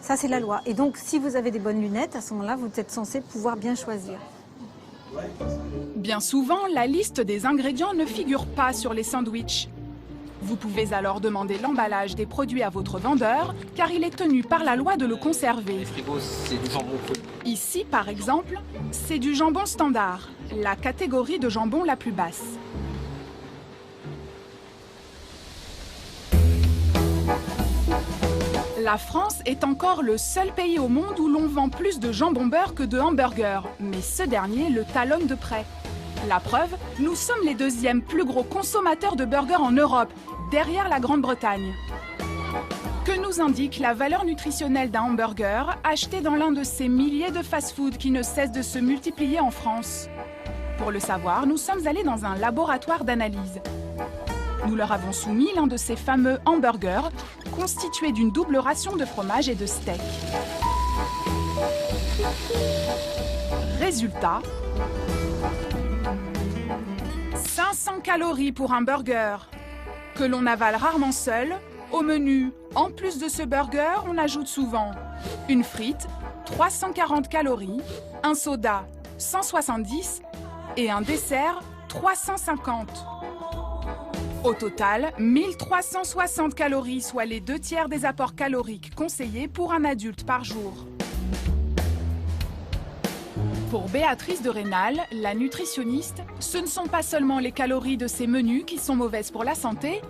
Ça c'est la loi. Et donc si vous avez des bonnes lunettes, à ce moment-là, vous êtes censé pouvoir bien choisir. Bien souvent, la liste des ingrédients ne figure pas sur les sandwichs. Vous pouvez alors demander l'emballage des produits à votre vendeur, car il est tenu par la loi de le conserver. Les frigos, c'est du jambon cru. Ici, par exemple, c'est du jambon standard, la catégorie de jambon la plus basse. La France est encore le seul pays au monde où l'on vend plus de jambon beurre que de hamburgers, mais ce dernier le talonne de près. La preuve, nous sommes les deuxièmes plus gros consommateurs de burgers en Europe, derrière la Grande-Bretagne. Que nous indique la valeur nutritionnelle d'un hamburger acheté dans l'un de ces milliers de fast-food qui ne cessent de se multiplier en France? Pour le savoir, nous sommes allés dans un laboratoire d'analyse. Nous leur avons soumis l'un de ces fameux hamburgers, constitué d'une double ration de fromage et de steak. Résultat, 500 calories pour un burger, que l'on avale rarement seul. Au menu, en plus de ce burger, on ajoute souvent une frite, 340 calories, un soda, 170 et un dessert, 350. Au total, 1360 calories, soit les 2/3 des apports caloriques conseillés pour un adulte par jour. Pour Béatrice de Rênal, la nutritionniste, ce ne sont pas seulement les calories de ces menus qui sont mauvaises pour la santé,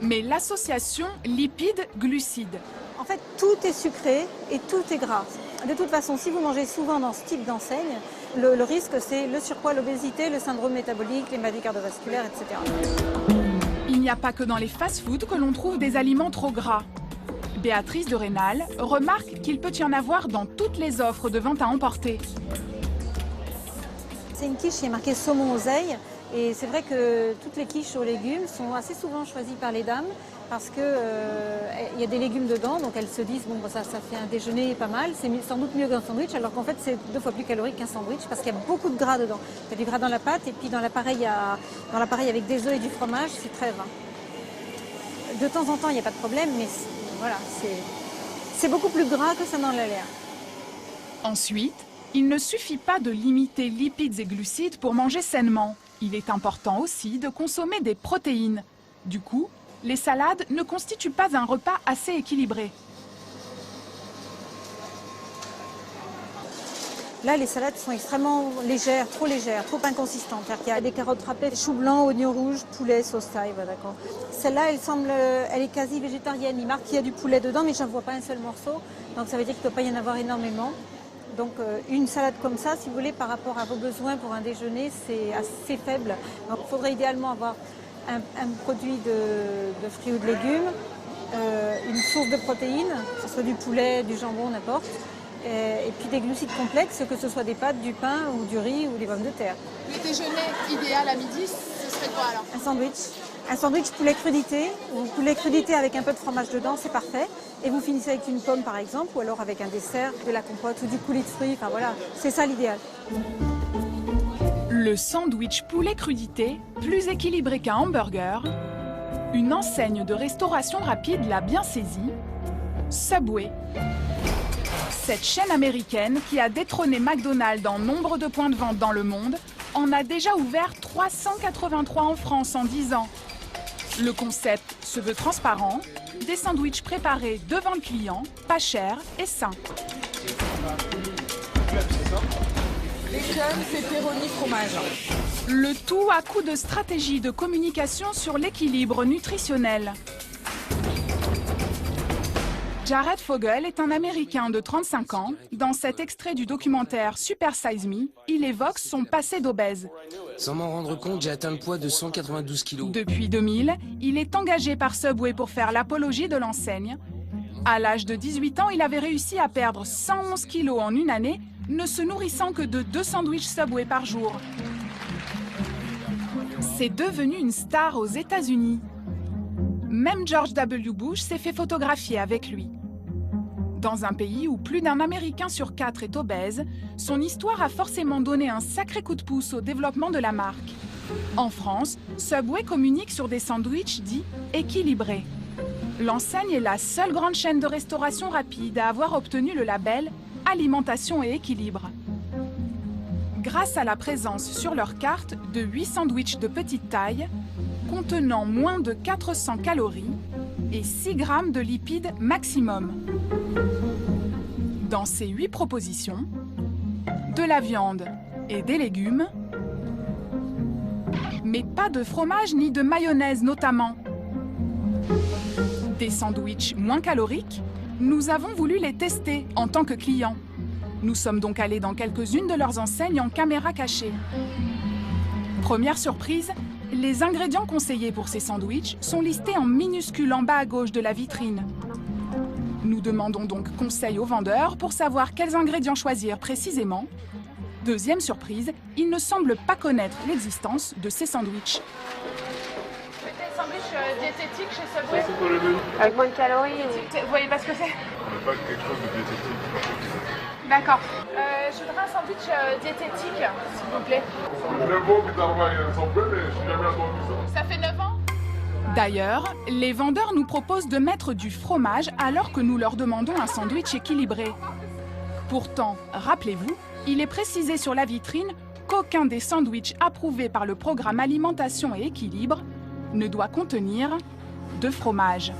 mais l'association lipides-glucides. En fait, tout est sucré et tout est gras. De toute façon, si vous mangez souvent dans ce type d'enseigne, le risque, c'est le surpoids, l'obésité, le syndrome métabolique, les maladies cardiovasculaires, etc. Il n'y a pas que dans les fast-foods que l'on trouve des aliments trop gras. Béatrice de Rênal remarque qu'il peut y en avoir dans toutes les offres de vente à emporter. C'est une quiche qui est marquée saumon oseille. Et c'est vrai que toutes les quiches aux légumes sont assez souvent choisies par les dames parce qu'il y a des légumes dedans, donc elles se disent bon, ça fait un déjeuner pas mal, c'est sans doute mieux qu'un sandwich, alors qu'en fait c'est 2 fois plus calorique qu'un sandwich parce qu'il y a beaucoup de gras dedans. Il y a du gras dans la pâte et puis dans l'appareil avec des œufs et du fromage, c'est très gras. De temps en temps, il n'y a pas de problème, mais voilà, c'est beaucoup plus gras que ça n'en a l'air. Ensuite, il ne suffit pas de limiter lipides et glucides pour manger sainement. Il est important aussi de consommer des protéines. Du coup, les salades ne constituent pas un repas assez équilibré. Là, les salades sont extrêmement légères, trop inconsistantes. Il y a des carottes râpées, choux blancs, oignons rouges, poulet, sauce thaï, d'accord. Celle-là, elle est quasi végétarienne. Il marque qu'il y a du poulet dedans, mais je n'en vois pas un seul morceau. Donc ça veut dire qu'il ne doit pas y en avoir énormément. Donc une salade comme ça, si vous voulez, par rapport à vos besoins pour un déjeuner, c'est assez faible. Donc il faudrait idéalement avoir un produit de fruits ou de légumes, une source de protéines, que ce soit du poulet, du jambon, n'importe, et puis des glucides complexes, que ce soit des pâtes, du pain ou du riz ou des pommes de terre. Le déjeuner idéal à midi, ce serait quoi alors? Un sandwich. Un sandwich poulet crudité, ou poulet crudité avec un peu de fromage dedans, c'est parfait. Et vous finissez avec une pomme par exemple, ou alors avec un dessert, de la compote ou du coulis de fruits, enfin voilà, c'est ça l'idéal. Le sandwich poulet crudité, plus équilibré qu'un hamburger, une enseigne de restauration rapide l'a bien saisi, Subway. Cette chaîne américaine, qui a détrôné McDonald's dans nombre de points de vente dans le monde, en a déjà ouvert 383 en France en 10 ans. Le concept se veut transparent, des sandwichs préparés devant le client, pas chers et sains. Bacon, pepperoni, fromage. Le tout à coup de stratégie de communication sur l'équilibre nutritionnel. Jared Fogle est un Américain de 35 ans. Dans cet extrait du documentaire Super Size Me, il évoque son passé d'obèse. Sans m'en rendre compte, j'ai atteint le poids de 192 kilos. Depuis 2000, il est engagé par Subway pour faire l'apologie de l'enseigne. À l'âge de 18 ans, il avait réussi à perdre 111 kilos en une année, ne se nourrissant que de 2 sandwichs Subway par jour. C'est devenu une star aux États-Unis. Même George W. Bush s'est fait photographier avec lui. Dans un pays où plus d'un Américain sur 4 est obèse, son histoire a forcément donné un sacré coup de pouce au développement de la marque. En France, Subway communique sur des sandwichs dits équilibrés. L'enseigne est la seule grande chaîne de restauration rapide à avoir obtenu le label Alimentation et équilibre. Grâce à la présence sur leur carte de 8 sandwichs de petite taille, contenant moins de 400 calories et 6 grammes de lipides maximum. Dans ces 8 propositions, de la viande et des légumes, mais pas de fromage ni de mayonnaise notamment. Des sandwichs moins caloriques Nous avons voulu les tester en tant que clients. Nous sommes donc allés dans quelques-unes de leurs enseignes en caméra cachée. Première surprise, les ingrédients conseillés pour ces sandwichs sont listés en minuscules en bas à gauche de la vitrine. Nous demandons donc conseil aux vendeurs pour savoir quels ingrédients choisir précisément. Deuxième surprise, ils ne semblent pas connaître l'existence de ces sandwichs. Des sandwichs diététiques chez Subway. C'est quoi le menu? Avec moins de calories. Vous voyez pas ce que c'est? On n'a pas quelque chose de diététique. D'accord. Je voudrais un sandwich diététique, s'il vous plaît. J'aime pas que t'envoies un Subway, mais je n'ai jamais entendu ça. Ça fait 9 ans? D'ailleurs, les vendeurs nous proposent de mettre du fromage alors que nous leur demandons un sandwich équilibré. Pourtant, rappelez-vous, il est précisé sur la vitrine qu'aucun des sandwichs approuvés par le programme Alimentation et Équilibre ne doit contenir de fromage.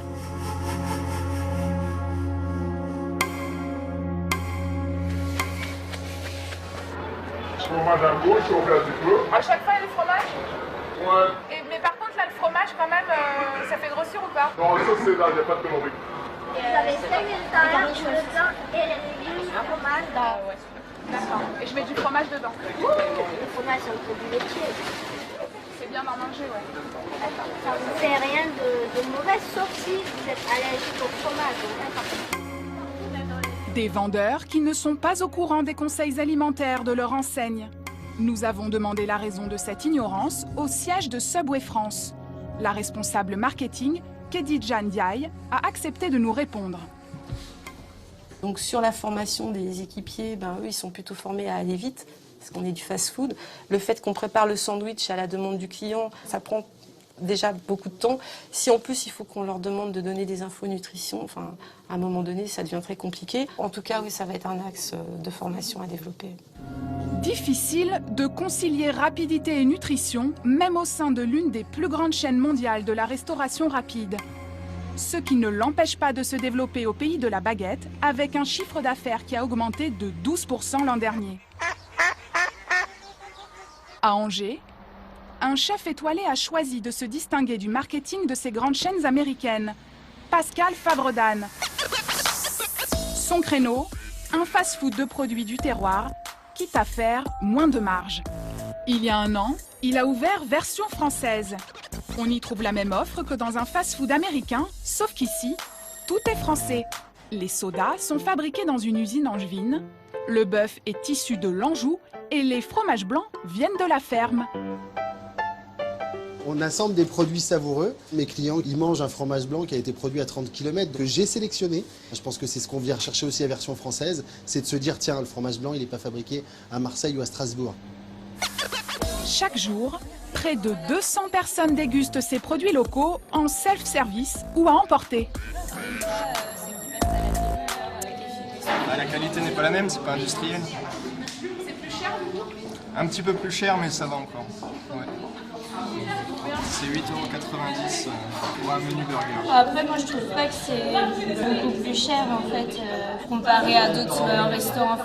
Fromage à gauche, on fait un petit peu. À chaque fois, il y a du fromage? Ouais. Mais par contre, là, le fromage, quand même, ça fait grossir ou pas? Non, ça c'est là, il n'y a pas de calories. Vous avez 5 le blanc et le fromage. Ouais. D'accord. Et je mets du fromage dedans. Le fromage, c'est un produit laitier. C'est bien d'en manger, ouais. D'accord. Ça ne fait rien de mauvais, sauf si vous êtes allergique au fromage. Des vendeurs qui ne sont pas au courant des conseils alimentaires de leur enseigne. Nous avons demandé la raison de cette ignorance au siège de Subway France. La responsable marketing, Khedija Ndiaye, a accepté de nous répondre. Donc sur la formation des équipiers, eux ils sont plutôt formés à aller vite, parce qu'on est du fast-food. Le fait qu'on prépare le sandwich à la demande du client, ça prend déjà beaucoup de temps. Si en plus il faut qu'on leur demande de donner des infos nutrition, à un moment donné ça devient très compliqué. En tout cas oui, ça va être un axe de formation à développer. Difficile de concilier rapidité et nutrition, même au sein de l'une des plus grandes chaînes mondiales de la restauration rapide. Ce qui ne l'empêche pas de se développer au pays de la baguette, avec un chiffre d'affaires qui a augmenté de 12% l'an dernier. À Angers, un chef étoilé a choisi de se distinguer du marketing de ces grandes chaînes américaines. Pascal Favredan. Son créneau, un fast-food de produits du terroir, quitte à faire moins de marge. Il y a un an, il a ouvert version française. On y trouve la même offre que dans un fast-food américain, sauf qu'ici, tout est français. Les sodas sont fabriqués dans une usine angevine, le bœuf est issu de l'Anjou et les fromages blancs viennent de la ferme. On assemble des produits savoureux. Mes clients, ils mangent un fromage blanc qui a été produit à 30 km, que j'ai sélectionné. Je pense que c'est ce qu'on vient rechercher aussi à version française, c'est de se dire, tiens, le fromage blanc, il n'est pas fabriqué à Marseille ou à Strasbourg. Chaque jour, près de 200 personnes dégustent ces produits locaux en self-service ou à emporter. La qualité n'est pas la même, c'est pas industriel. C'est plus cher du coup? Un petit peu plus cher, mais ça va encore. Ouais. C'est 8,90 € pour un menu burger. Après, moi je trouve pas que c'est beaucoup plus cher en fait. Comparé à d'autres restaurants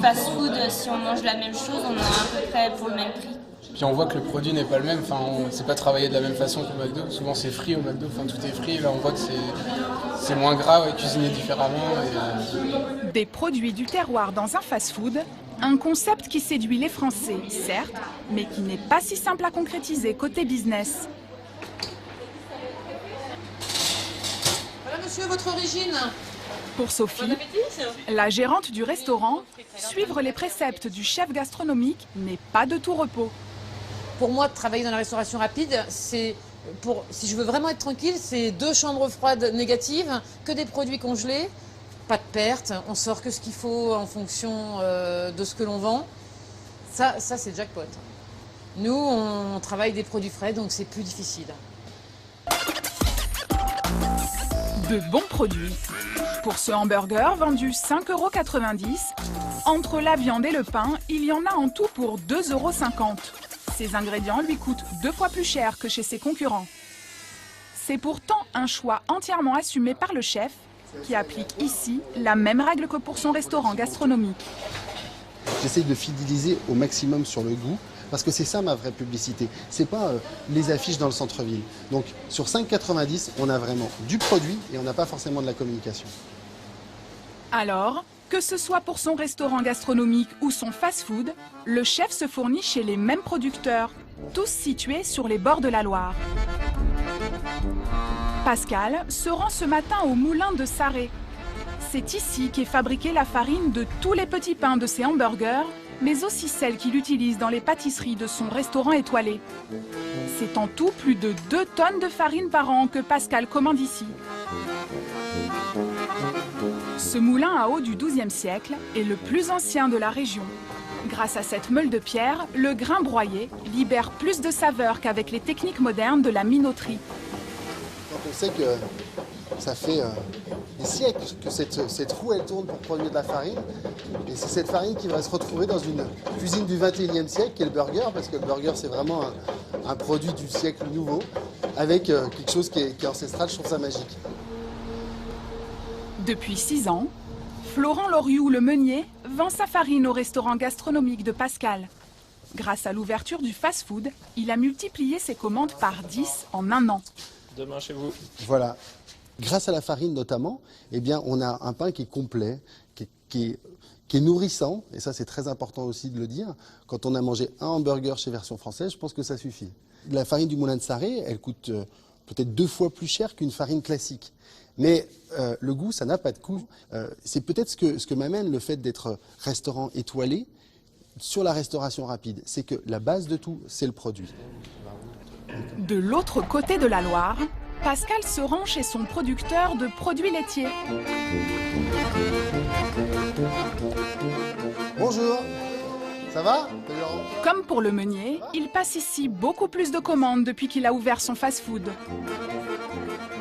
fast-food, si on mange la même chose, on a à peu près pour le même prix. Puis on voit que le produit n'est pas le même, c'est pas travaillé de la même façon qu'au McDo. Souvent c'est frit au McDo, tout est frit. Là on voit que c'est moins gras, cuisiné différemment. Des produits du terroir dans un fast-food, un concept qui séduit les Français, certes, mais qui n'est pas si simple à concrétiser côté business. Voilà monsieur, votre origine. Pour Sophie, la gérante du restaurant, suivre les préceptes du chef gastronomique n'est pas de tout repos. Pour moi, travailler dans la restauration rapide, si je veux vraiment être tranquille, c'est 2 chambres froides négatives, que des produits congelés, pas de perte, on sort que ce qu'il faut en fonction de ce que l'on vend. Ça c'est jackpot. Nous, on travaille des produits frais, donc c'est plus difficile. De bons produits. Pour ce hamburger vendu 5,90 €, entre la viande et le pain, il y en a en tout pour 2,50 €. Ces ingrédients lui coûtent 2 fois plus cher que chez ses concurrents. C'est pourtant un choix entièrement assumé par le chef, qui applique ici la même règle que pour son restaurant gastronomique. J'essaye de fidéliser au maximum sur le goût, parce que c'est ça ma vraie publicité. C'est pas les affiches dans le centre-ville. Donc sur 5,90 €, on a vraiment du produit et on n'a pas forcément de la communication. Alors, que ce soit pour son restaurant gastronomique ou son fast-food, le chef se fournit chez les mêmes producteurs, tous situés sur les bords de la Loire. Pascal se rend ce matin au moulin de Sarré. C'est ici qu'est fabriquée la farine de tous les petits pains de ses hamburgers, mais aussi celle qu'il utilise dans les pâtisseries de son restaurant étoilé. C'est en tout plus de 2 tonnes de farine par an que Pascal commande ici. Ce moulin à eau du XIIe siècle est le plus ancien de la région. Grâce à cette meule de pierre, le grain broyé libère plus de saveur qu'avec les techniques modernes de la minoterie. Quand on sait que ça fait des siècles que cette roue elle tourne pour produire de la farine, et c'est cette farine qui va se retrouver dans une cuisine du XXIe siècle qui est le burger, parce que le burger c'est vraiment un produit du siècle nouveau, avec quelque chose qui est ancestral. Je trouve ça magique. Depuis 6 ans, Florent Loriou, le meunier, vend sa farine au restaurant gastronomique de Pascal. Grâce à l'ouverture du fast-food, il a multiplié ses commandes par 10 en 1 an. Demain chez vous. Voilà. Grâce à la farine notamment, eh bien, on a un pain qui est complet, qui est nourrissant, et ça c'est très important aussi de le dire. Quand on a mangé un hamburger chez Version Française, je pense que ça suffit. La farine du moulin de Sarré, elle coûte peut-être 2 fois plus cher qu'une farine classique. Mais le goût, ça n'a pas de coût. C'est peut-être ce que m'amène le fait d'être restaurant étoilé sur la restauration rapide. C'est que la base de tout, c'est le produit. De l'autre côté de la Loire, Pascal se rend chez son producteur de produits laitiers. Bonjour, ça va? Comme pour le meunier, il passe ici beaucoup plus de commandes depuis qu'il a ouvert son fast-food.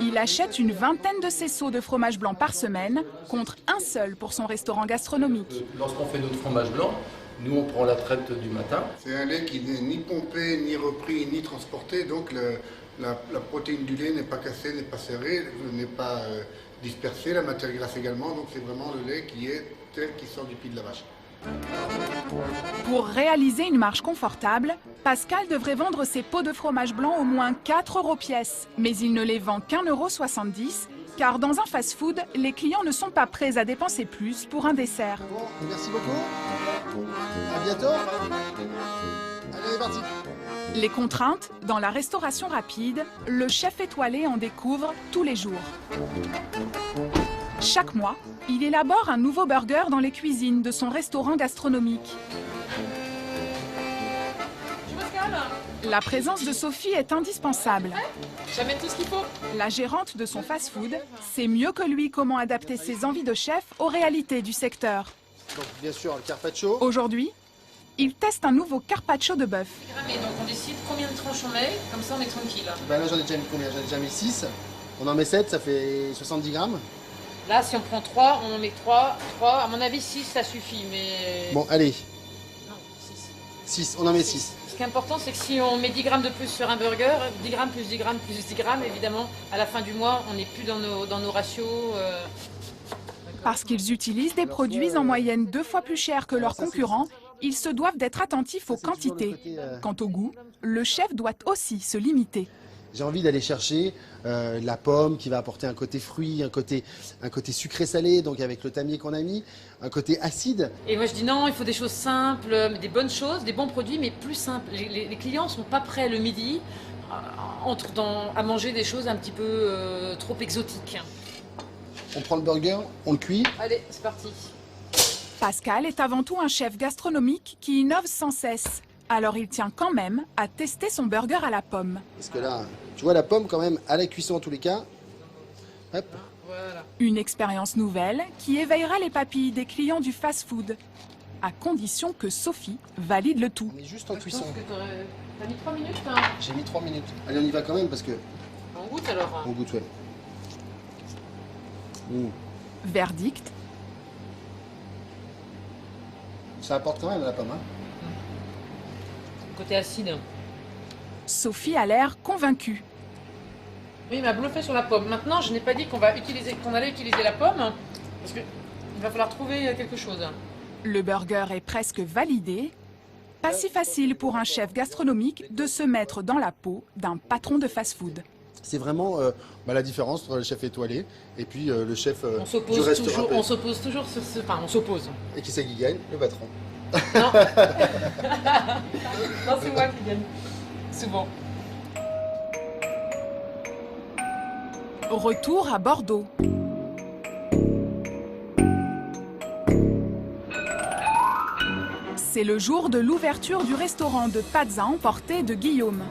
Il achète une vingtaine de ces seaux de fromage blanc par semaine, contre un seul pour son restaurant gastronomique. Lorsqu'on fait notre fromage blanc, nous on prend la traite du matin. C'est un lait qui n'est ni pompé, ni repris, ni transporté, donc la protéine du lait n'est pas cassée, n'est pas serrée, n'est pas dispersée, la matière grasse également, donc c'est vraiment le lait qui est tel qui sort du pied de la vache. Pour réaliser une marge confortable, Pascal devrait vendre ses pots de fromage blanc au moins 4 € pièce. Mais il ne les vend qu'1,70 €, car dans un fast-food, les clients ne sont pas prêts à dépenser plus pour un dessert. Bon, merci beaucoup. À bientôt. Allez, c'est parti. Les contraintes, dans la restauration rapide, le chef étoilé en découvre tous les jours. Chaque mois, il élabore un nouveau burger dans les cuisines de son restaurant gastronomique. La présence de Sophie est indispensable. J'amène tout ce qu'il faut. La gérante de son fast-food sait mieux que lui comment adapter ses envies de chef aux réalités du secteur. Donc, bien sûr, le carpaccio. Aujourd'hui, il teste un nouveau carpaccio de bœuf. Donc on décide combien de tranches on met, comme ça on est tranquille. Ben là, j'en ai déjà mis combien? J'en ai déjà mis 6. On en met 7, ça fait 70 grammes. Là, si on prend 3, on en met 3. À mon avis, 6, ça suffit, mais... Bon, allez. Non, 6, on en met 6. Ce qui est important, c'est que si on met 10 grammes de plus sur un burger, 10 grammes plus 10 grammes plus 10 grammes, évidemment, à la fin du mois, on n'est plus dans nos ratios. Parce qu'ils utilisent des produits en moyenne 2 fois plus chers que leurs concurrents, ils se doivent d'être attentifs aux quantités. Quant au goût, le chef doit aussi se limiter. J'ai envie d'aller chercher la pomme qui va apporter un côté fruit, un côté sucré-salé, donc avec le tamier qu'on a mis, un côté acide. Et moi je dis non, il faut des choses simples, des bonnes choses, des bons produits, mais plus simples. Les clients ne sont pas prêts le midi à manger des choses un petit peu trop exotiques. On prend le burger, on le cuit. Allez, c'est parti. Pascal est avant tout un chef gastronomique qui innove sans cesse. Alors il tient quand même à tester son burger à la pomme. Parce que là, tu vois la pomme quand même à la cuisson en tous les cas. Hop. Voilà. Une expérience nouvelle qui éveillera les papilles des clients du fast-food. À condition que Sophie valide le tout. On est juste en cuisson. T'as mis 3 minutes hein? J'ai mis 3 minutes. Allez, on y va quand même parce que... On goûte alors. On goûte, ouais. Verdict. Ça apporte quand même à la pomme, hein. Côté acide. Sophie a l'air convaincue. Oui, il m'a bluffé sur la pomme. Maintenant, je n'ai pas dit qu'on allait utiliser la pomme, parce qu'il va falloir trouver quelque chose. Le burger est presque validé. Pas si facile pour un chef gastronomique de se mettre dans la peau d'un patron de fast-food. C'est vraiment la différence entre le chef étoilé et puis le chef On du s'oppose restaurant. toujours, on s'oppose toujours, enfin on s'oppose. Et qui c'est qui gagne? Le patron. Non, non c'est moi qui gagne, souvent. Retour à Bordeaux. C'est le jour de l'ouverture du restaurant de pâtes à emporter de Guillaume.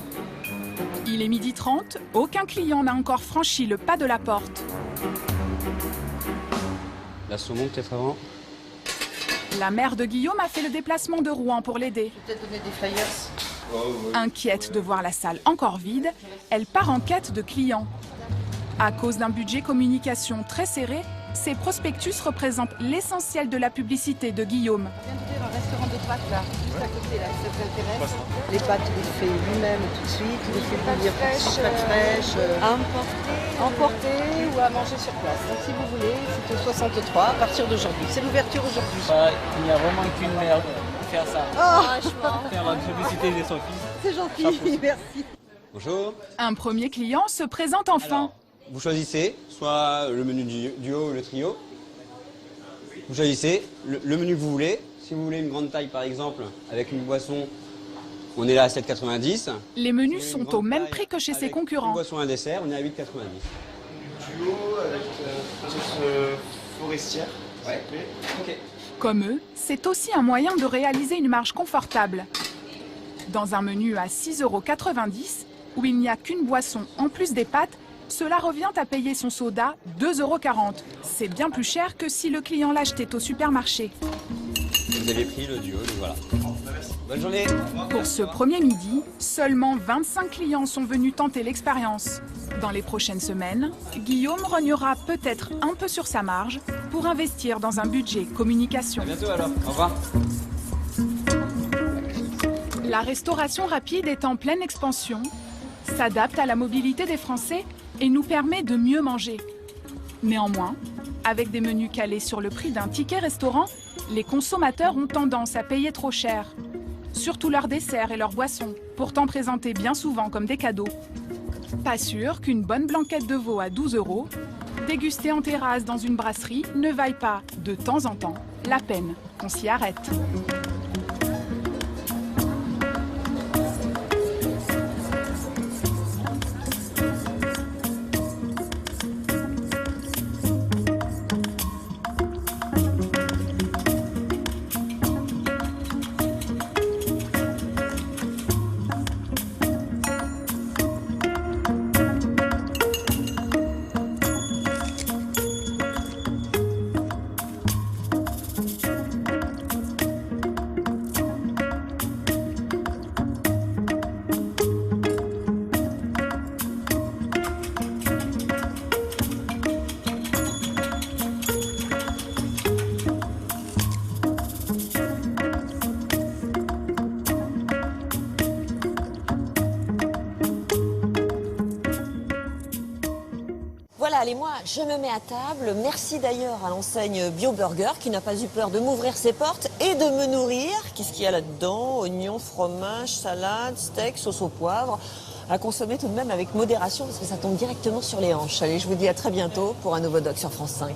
Il est 12h30, aucun client n'a encore franchi le pas de la porte. La saumon peut-être avant. La mère de Guillaume a fait le déplacement de Rouen pour l'aider. Peut-être donner des flyers. Inquiète de voir la salle encore vide, elle part en quête de clients. À cause d'un budget communication très serré, ces prospectus représentent l'essentiel de la publicité de Guillaume. On vient d'ouvrir un restaurant de pâtes là, juste à côté là, ça vous intéresse? Les pâtes, il les fait lui-même tout de suite, il les fait bouillir pâtes fraîches, emporter ou à manger sur place. Donc si vous voulez, c'est au 63 à partir d'aujourd'hui. C'est l'ouverture aujourd'hui. Il n'y a vraiment qu'une mère pour faire ça. Faire la publicité de son fils. C'est gentil, merci. Bonjour. Un premier client se présente enfin. Vous choisissez soit le menu duo ou le trio. Vous choisissez le menu que vous voulez. Si vous voulez une grande taille par exemple, avec une boisson, on est là à 7,90. Les menus sont au même prix que chez ses concurrents. Une boisson et un dessert, on est à 8,90. Duo avec sauce forestière. Ouais. Ok. Comme eux, c'est aussi un moyen de réaliser une marge confortable. Dans un menu à 6,90 €, où il n'y a qu'une boisson en plus des pâtes, cela revient à payer son soda 2,40 €. C'est bien plus cher que si le client l'achetait au supermarché. Vous avez pris le duo, donc voilà. Bonne journée. Pour ce premier midi, seulement 25 clients sont venus tenter l'expérience. Dans les prochaines semaines, Guillaume rognera peut-être un peu sur sa marge pour investir dans un budget communication. À bientôt alors. Au revoir. La restauration rapide est en pleine expansion, s'adapte à la mobilité des Français et nous permet de mieux manger. Néanmoins, avec des menus calés sur le prix d'un ticket restaurant, les consommateurs ont tendance à payer trop cher. Surtout leurs desserts et leurs boissons, pourtant présentés bien souvent comme des cadeaux. Pas sûr qu'une bonne blanquette de veau à 12 € dégustée en terrasse dans une brasserie ne vaille pas, de temps en temps, la peine qu'on s'y arrête. Voilà, allez, moi, je me mets à table. Merci d'ailleurs à l'enseigne Bio Burger qui n'a pas eu peur de m'ouvrir ses portes et de me nourrir. Qu'est-ce qu'il y a là-dedans? Oignons, fromage, salade, steak, sauce au poivre. À consommer tout de même avec modération parce que ça tombe directement sur les hanches. Allez, je vous dis à très bientôt pour un nouveau doc sur France 5.